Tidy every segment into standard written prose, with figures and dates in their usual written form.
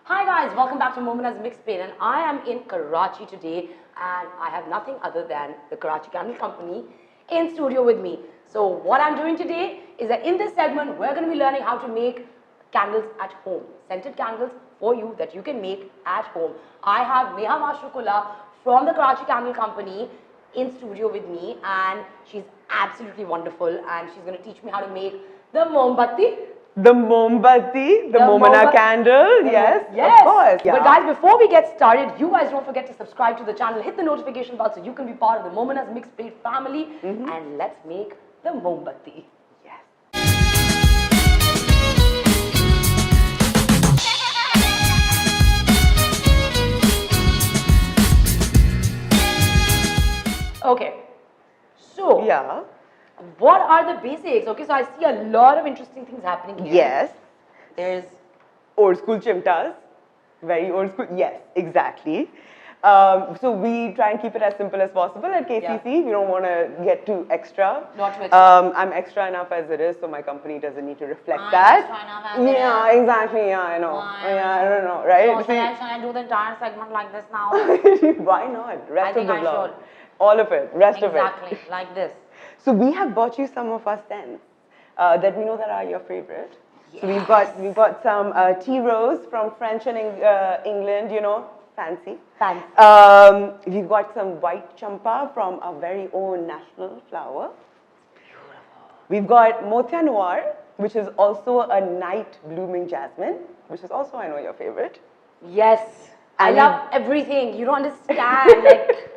Hi guys, welcome back to Momina's Mixed Pain, and I am in Karachi today and I have nothing other than the Karachi Candle Company in studio with me. So what I'm doing today is that in this segment we're going to be learning how to make candles at home, scented candles for you that you can make at home. I have Neha Mashrukula from the Karachi Candle Company in studio with me, and she's absolutely wonderful, and she's going to teach me how to make the Mombatti. The Mombatti, the Momina candle, yes, of course. Yeah. But guys, before we get started, you guys don't forget to subscribe to the channel, hit the notification bell so you can be part of the Momina's Mixed Plate family, and let's make the Mombatti. Yes. Okay, so Yeah. what are the basics? Okay, so I see a lot of interesting things happening here. Yes. There's Old school chimtas. Very old school. Yes, exactly. So we try and keep it as simple as possible at KCC. We don't want to get too extra. Not too extra. I'm extra enough as it is, so my company doesn't need to reflect I'm that. extra enough as it Yeah, is. exactly. Yeah, I know. Yeah, I don't know, right? So should I do the entire segment like this now? Why not? Rest think of the I vlog. should. All of it. Rest of it. Exactly, like this. So we have bought you some of our scents that we know that are your favorite. Yes. So we've got some tea rose from French and England, you know, fancy. Fancy. We've got some white champa from our very own national flower. Beautiful. We've got motia noir, which is also a night blooming jasmine, which is also, I know, your favorite. Yes, I And love everything. You don't understand, like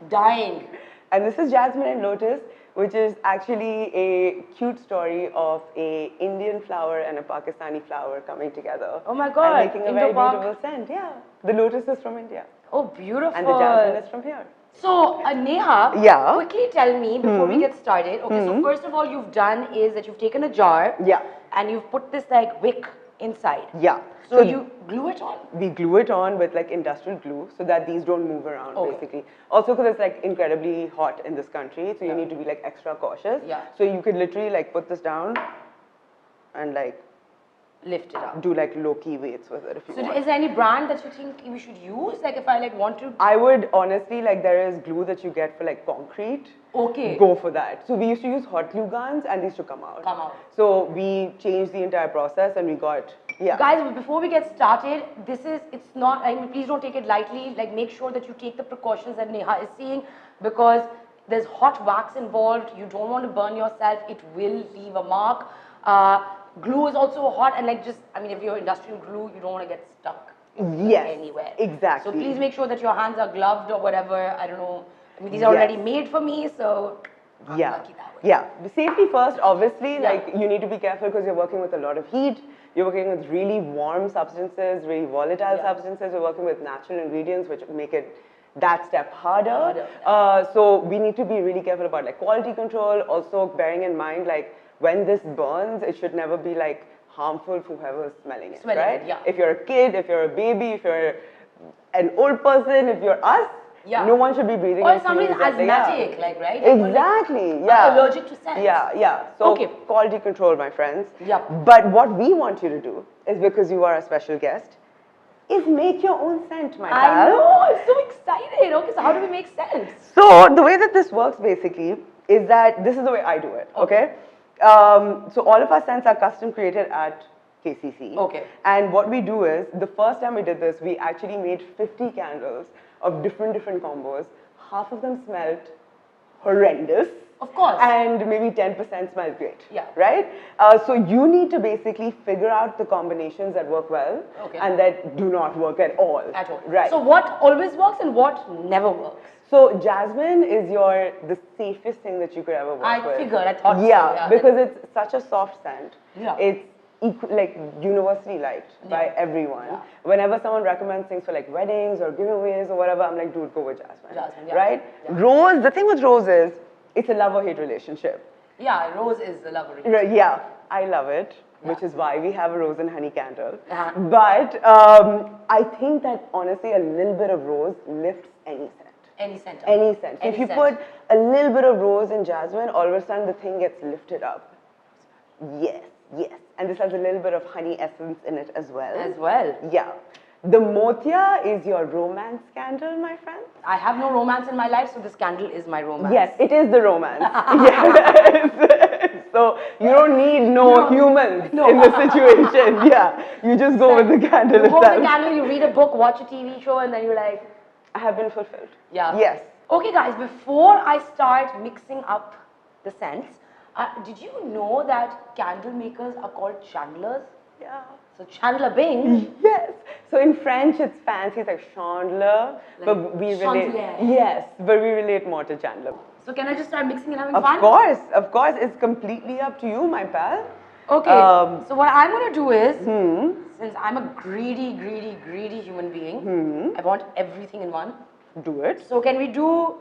dying. And this is jasmine and lotus, which is actually a cute story of a Indian flower and a Pakistani flower coming together. Oh my God, And making a very Indo-Pak. beautiful scent. Yeah. The lotus is from India. Oh, beautiful. And the jasmine is from here. So, Neha, Yeah. quickly tell me before we get started. Okay, so first of all, you've done is that you've taken a jar. Yeah. And you've put this like wick inside. Yeah. So you glue it on. We glue it on with like industrial glue so that these don't move around basically. Also because it's like incredibly hot in this country, so you need to be like extra cautious. Yeah. So you could literally like put this down and like Lift it up. do like low-key weights with it if you So want. is there any brand that you think we should use? Like if I like want to. I would honestly, like there is glue that you get for like concrete. Okay. Go for that. So we used to use hot glue guns and these to come out. Come out. So we changed the entire process and we got, yeah. Guys, before we get started, it's not, I mean, please don't take it lightly. Like, make sure that you take the precautions that Neha is saying, because there's hot wax involved. You don't want to burn yourself. It will leave a mark. Glue is also hot, and like just, I mean, if you're industrial glue, you don't want to get stuck anywhere. Exactly. So please make sure that your hands are gloved or whatever. I don't know. I mean, these are already made for me, so I'm lucky that way. Yeah. The safety first, obviously, like you need to be careful because you're working with a lot of heat. You're working with really warm substances, really volatile substances. You're working with natural ingredients which make it that step harder. So we need to be really careful about like quality control. Also bearing in mind like when this burns, it should never be like harmful for whoever's smelling it, right? Yeah. If you're a kid, if you're a baby, if you're an old person, if you're us, no one should be breathing. Or if somebody's asthmatic, like, right? Exactly, yeah. Allergic to scent. Yeah. So quality control, my friends. Yeah. But what we want you to do is, because you are a special guest, is make your own scent, my pal. I know, I'm so excited. Okay, so how do we make sense? So the way that this works basically is that this is the way I do it, okay? So all of our scents are custom created at KCC. Okay. And what we do is, the first time we did this, we actually made 50 candles of different combos. Half of them smelled horrendous. Of course. And maybe 10% smelled great. Yeah. Right? So you need to basically figure out the combinations that work well and that do not work at all. At all. Right. So what always works and what never works? So jasmine is the safest thing that you could ever work with. I figured, I thought so. Yeah, because it's such a soft scent. Yeah. It's like universally liked by everyone. Yeah. Whenever someone recommends things for like weddings or giveaways or whatever, I'm like, dude, go with jasmine. Jasmine, Right? Yeah. Rose, the thing with rose is, it's a love or hate relationship. Yeah, rose is the lover. Right, yeah, I love it, which is why we have a rose and honey candle. Uh-huh. But I think that honestly, a little bit of rose lifts any scent. Any scent. Any scent. Any If you scent. put a little bit of rose and jasmine, all of a sudden the thing gets lifted up. Yes. Yes, and this has a little bit of honey essence in it as well. As well. Yeah. The motia is your romance candle, my friend. I have no romance in my life, so this candle is my romance. Yes, it is the romance. Yes. So you don't need no humans in the situation. Yeah, you just go with the candle You go itself. with the candle, you read a book, watch a TV show, and then you're like, I have been fulfilled. yeah. Yes. Okay, guys, before I start mixing up the scents, did you know that candle makers are called chandlers? Yeah. So Chandler Bing. Yes. So in French, it's fancy. It's like chandler, Like but we relate. chandelier. Yes, but we relate more to chandler. So can I just start mixing and having Of fun? course. It's completely up to you, my pal. Okay. So what I'm gonna do is, since I'm a greedy human being, I want everything in one. Do it. So can we do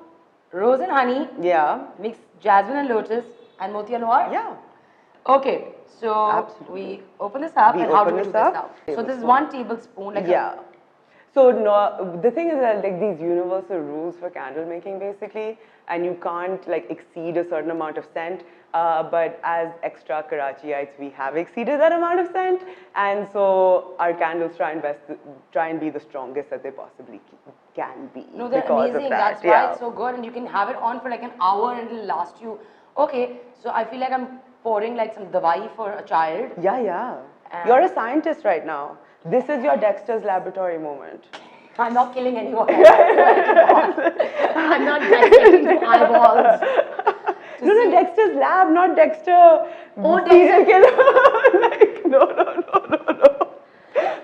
rose and honey, Yeah. mix jasmine and lotus, and motia noir? Yeah. Okay. So Absolutely. we open this up, We and how do open we do this this up. now? So this is 1 tablespoon. Like Yeah. So no, the thing is that like these universal rules for candle making basically, and you can't like exceed a certain amount of scent. But as extra Karachiites, we have exceeded that amount of scent, and so our candles try and be the strongest that they possibly can be. No, they're because amazing. Of that. That's why it's so good, and you can have it on for like an hour and it'll last you. Okay, so I feel like I'm pouring like some dawai for a child. Yeah. You're a scientist right now. This is your Dexter's laboratory moment. I'm not killing anyone. I'm not dissecting two eyeballs. No, Dexter's lab, not Dexter. Serial killer. Like, no.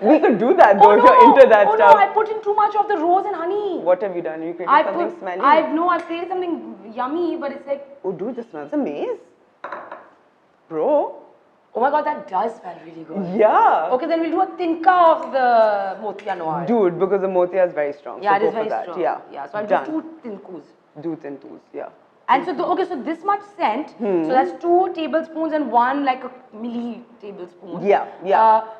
We could do that though if you're into that stuff. No, I put in too much of the rose and honey. What have you done? You created something smelly? I've created something yummy, but it's like... Oh, dude, this smells amazing. Bro. Oh my god, that does smell really good. Yeah. Okay, then we'll do a tinka of the motia noir. Dude, because the motia is very strong. Yeah, so it is go very for that. strong. Yeah. So I'll Done. do 2 tinkus. Do tintus, yeah. And so, so this much scent, so that's 2 tablespoons and 1 like a milli tablespoon. Yeah.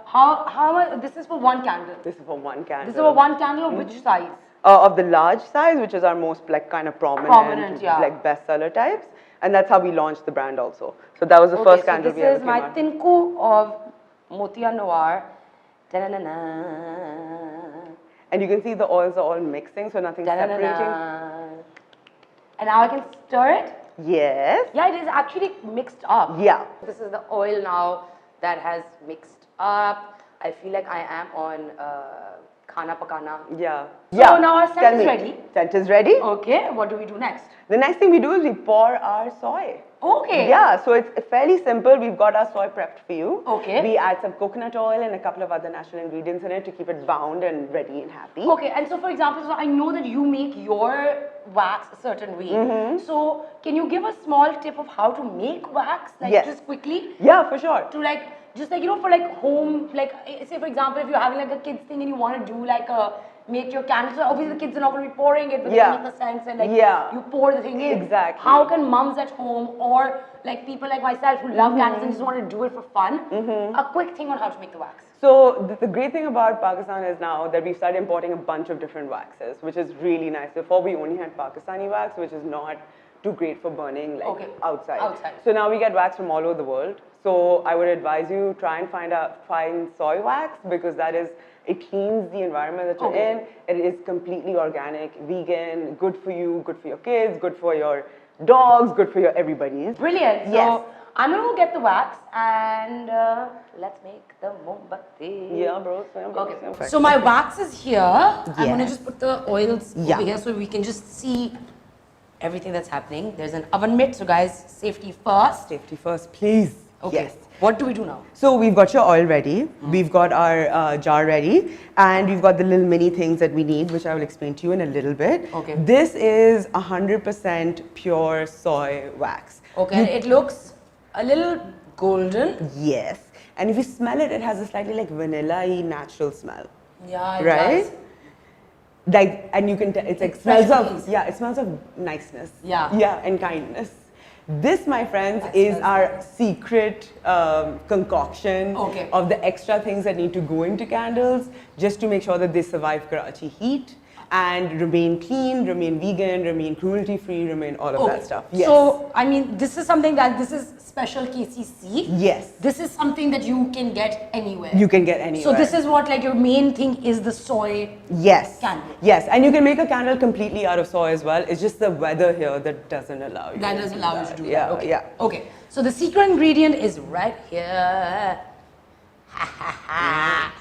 How much, this is for 1 candle. This is for 1 candle. This is for 1 candle of which size? Of the large size, which is our most like kind of prominent yeah. like bestseller types. And that's how we launched the brand also. So that was the first candle we ever this is came my out. tinku of motia noir. Da-na-na-na. And you can see the oils are all mixing, so nothing's separating. And now I can stir it. Yes. Yeah, it is actually mixed up. Yeah. This is the oil now that has mixed up. I feel like I am on khana pakana. Yeah. So now our scent is ready. Scent is ready. Okay, what do we do next? The next thing we do is we pour our soy. Okay. Yeah, so it's fairly simple. We've got our soy prepped for you. Okay. We add some coconut oil and a couple of other natural ingredients in it to keep it bound and ready and happy. Okay, and so for example, so I know that you make your wax a certain way. So can you give a small tip of how to make wax, like just quickly? Yeah, for sure. To like, just like, you know, for like home, like say for example, if you're having like a kids thing and you want to do like a, make your candles, so obviously the kids are not going to be pouring it, but they make the scents and like you pour the thing in. Exactly. How can mums at home or like people like myself who love candles and just want to do it for fun, a quick thing on how to make the wax? So the great thing about Pakistan is now that we've started importing a bunch of different waxes, which is really nice. Before we only had Pakistani wax, which is not too great for burning like outside. So now we get wax from all over the world. So I would advise you try and find soy wax because that is, it cleans the environment that you're in. It is completely organic, vegan, good for you, good for your kids, good for your dogs, good for your everybody's. Brilliant. So I'm gonna go get the wax and let's make the Mombatti. Yeah, bro. Okay. So my wax is here. I'm gonna just put the oils over here so we can just see everything that's happening. There's an oven mitt, so guys, safety first. Safety first, please. Okay. Yes. What do we do now? So we've got your oil ready, we've got our jar ready, and we've got the little mini things that we need, which I will explain to you in a little bit. Okay. This is 100% pure soy wax. Okay, and it looks a little golden. Yes. And if you smell it, it has a slightly like vanilla-y natural smell. Yeah, it does. Like, and you can tell, it's like smells of, it smells of niceness. Yeah. Yeah, and kindness. This, my friends, is our secret concoction of the extra things that need to go into candles just to make sure that they survive Karachi heat. and remain clean, remain vegan, remain cruelty-free, remain all of that stuff. Yes. So, I mean, this is something that, this is special KCC. Yes. This is something that you can get anywhere. You can get anywhere. So this is what, like, your main thing is the soy candle. Yes, and you can make a candle completely out of soy as well. It's just the weather here that doesn't allow you. That doesn't allow you to do Yeah, that. Okay. yeah. Okay. So the secret ingredient is right here. Ha ha ha.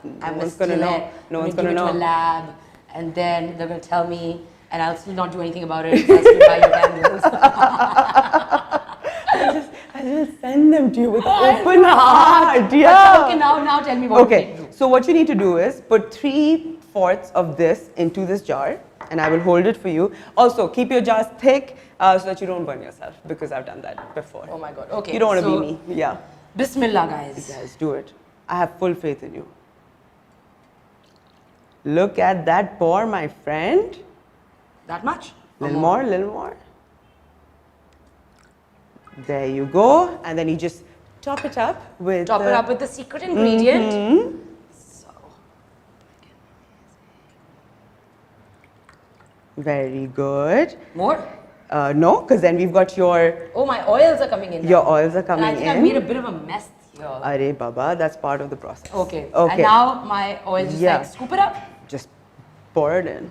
No one's gonna know. No one's gonna know. Give it to a lab, and then they're gonna tell me, and I'll still not do anything about it. I'll still buy your candles. I just send them to you with open heart. Yeah. Okay, now tell me what you need to do. So what you need to do is put 3/4 of this into this jar, and I will hold it for you. Also, keep your jars thick so that you don't burn yourself, because I've done that before. Oh my God. Okay. You don't want to be me. Yeah. Bismillah, guys. Guys, do it. I have full faith in you. Look at that pour, my friend. That much? Little more, little more. There you go. And then you just top it up with the secret ingredient. So. Very good. More? No, because then we've got your... Oh, my oils are coming in now. Your oils are coming in. And I think I made a bit of a mess here. Arey Baba, that's part of the process. Okay. And now my oil, just like scoop it up. Just pour it in.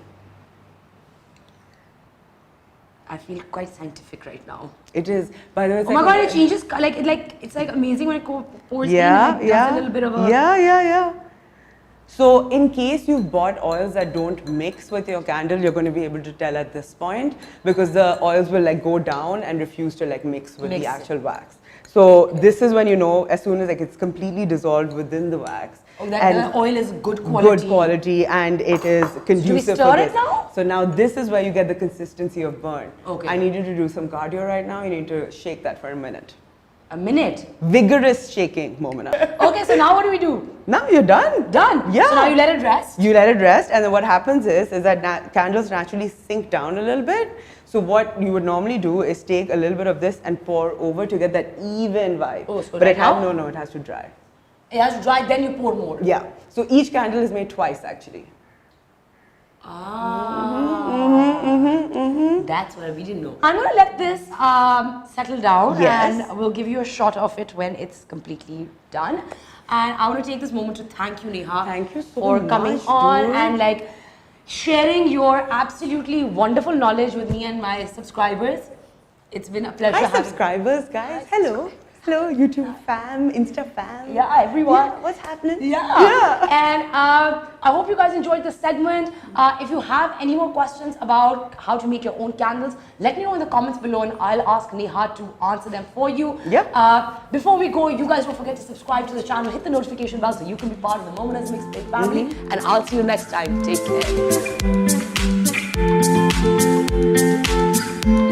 I feel quite scientific right now. It is. By the way, it's oh my God, it changes. It's like amazing when it pours in. Yeah, It does a little bit of a... Yeah. So in case you've bought oils that don't mix with your candle, you're going to be able to tell at this point, because the oils will like go down and refuse to like mix with the actual wax. So this is when you know, as soon as like it's completely dissolved within the wax. Oh, that oil is good quality. Good quality, and it is conducive Do we for stir this. it now? So now this is where you get the consistency of burn. Okay. I need you to do some cardio right now. You need to shake that for a minute. A minute? Vigorous shaking, Momina. Okay, so now what do we do? Now you're done. Done? Yeah. So now you let it rest? You let it rest, and then what happens is that candles naturally sink down a little bit. So what you would normally do is take a little bit of this and pour over to get that even vibe. Oh, so but right now? No, it has to dry. It has to dry, then you pour more? Yeah. So each candle is made twice actually. That's what we didn't know. I'm going to let this settle down, and we'll give you a shot of it when it's completely done. And I want to take this moment to thank you, Neha. Thank you so for much, coming on dude. and like sharing your absolutely wonderful knowledge with me and my subscribers. It's been a pleasure. Hi subscribers, guys. Hello. Hello, YouTube fam, Insta fam. Yeah, everyone. Yeah, what's happening? Yeah. And I hope you guys enjoyed this segment. If you have any more questions about how to make your own candles, let me know in the comments below, and I'll ask Neha to answer them for you. Yep. Before we go, you guys don't forget to subscribe to the channel, hit the notification bell so you can be part of the Momina's Mixtape family. And I'll see you next time. Take care.